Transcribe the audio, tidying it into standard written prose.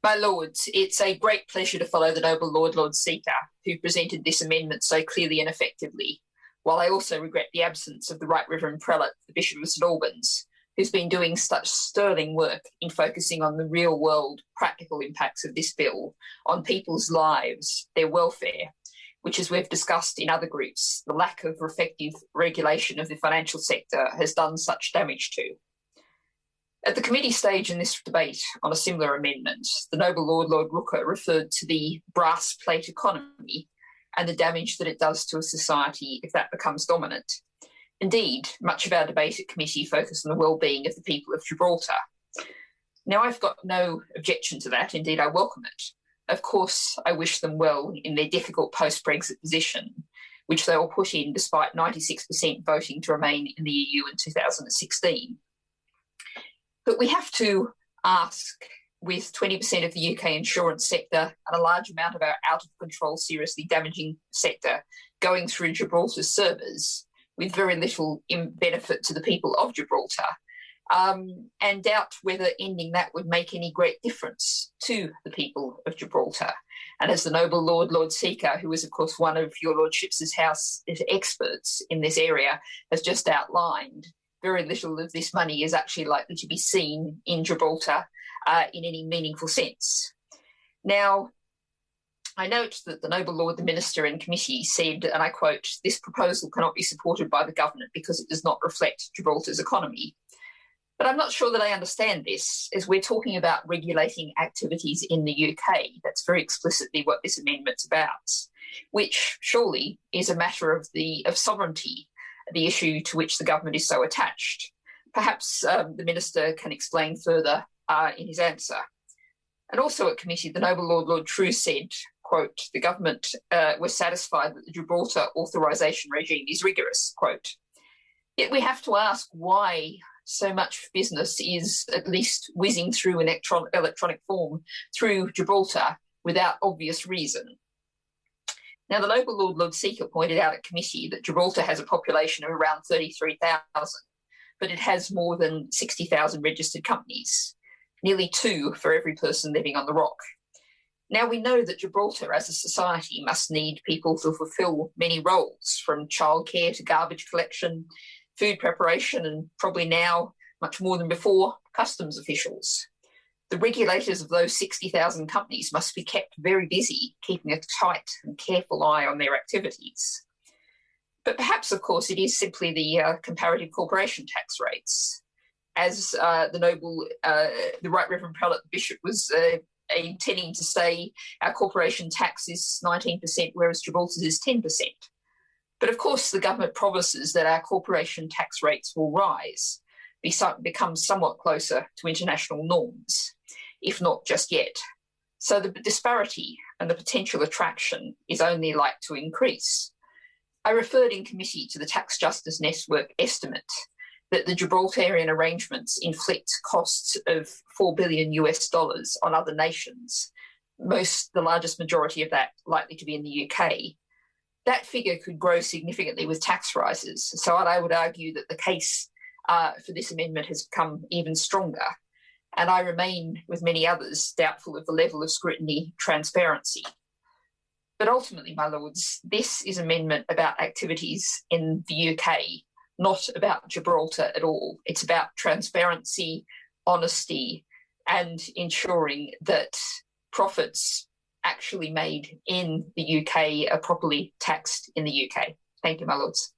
My Lords, it's a great pleasure to follow the noble Lord Seeker, who presented this amendment so clearly and effectively, while I also regret the absence of the Right Reverend Prelate, the Bishop of St Albans, who's been doing such sterling work in focusing on the real-world practical impacts of this bill on people's lives, their welfare, which, as we've discussed in other groups, the lack of effective regulation of the financial sector has done such damage to. At the committee stage in this debate on a similar amendment, the noble Lord Rooker referred to the brass plate economy and the damage that it does to a society if that becomes dominant. Indeed, much of our debate at committee focused on the well-being of the people of Gibraltar. Now, I've got no objection to that. Indeed, I welcome it. Of course, I wish them well in their difficult post-Brexit position, which they will put in despite 96% voting to remain in the EU in 2016. But we have to ask, with 20% of the UK insurance sector and a large amount of our out-of-control, seriously damaging sector going through Gibraltar's servers, with very little benefit to the people of Gibraltar, and doubt whether ending that would make any great difference to the people of Gibraltar. And as the noble Lord Seeker, who is, of course, one of your Lordship's House experts in this area, has just outlined, very little of this money is actually likely to be seen in Gibraltar in any meaningful sense. Now, I note that the noble Lord the Minister in committee said, and I quote, "This proposal cannot be supported by the government because it does not reflect Gibraltar's economy." But I'm not sure that I understand this, as we're talking about regulating activities in the UK. That's very explicitly what this amendment's about, which surely is a matter of sovereignty, the issue to which the government is so attached. Perhaps the Minister can explain further in his answer. And also at committee, the noble Lord True said, quote, "The government was satisfied that the Gibraltar authorisation regime is rigorous," quote. Yet we have to ask why so much business is at least whizzing through in electronic form through Gibraltar without obvious reason. Now, the noble Lord Seeker pointed out at committee that Gibraltar has a population of around 33,000, but it has more than 60,000 registered companies, nearly 2 for every person living on the rock. Now, we know that Gibraltar as a society must need people to fulfil many roles, from childcare to garbage collection, food preparation, and probably now, much more than before, customs officials. The regulators of those 60,000 companies must be kept very busy, keeping a tight and careful eye on their activities. But perhaps, of course, it is simply the comparative corporation tax rates. As the Right Reverend Prelate Bishop was intending to say, our corporation tax is 19%, whereas Gibraltar's is 10%. But of course, the government promises that our corporation tax rates will rise, become somewhat closer to international norms, if not just yet. So the disparity and the potential attraction is only like to increase. I referred in committee to the Tax Justice Network estimate that the Gibraltarian arrangements inflict costs of $4 billion on other nations, the largest majority of that likely to be in the UK. That figure could grow significantly with tax rises. So I would argue that the case for this amendment has become even stronger. And I remain, with many others, doubtful of the level of scrutiny, transparency. But ultimately, my lords, this is an amendment about activities in the UK, not about Gibraltar at all. It's about transparency, honesty, and ensuring that profits actually made in the UK are properly taxed in the UK. Thank you, my lords.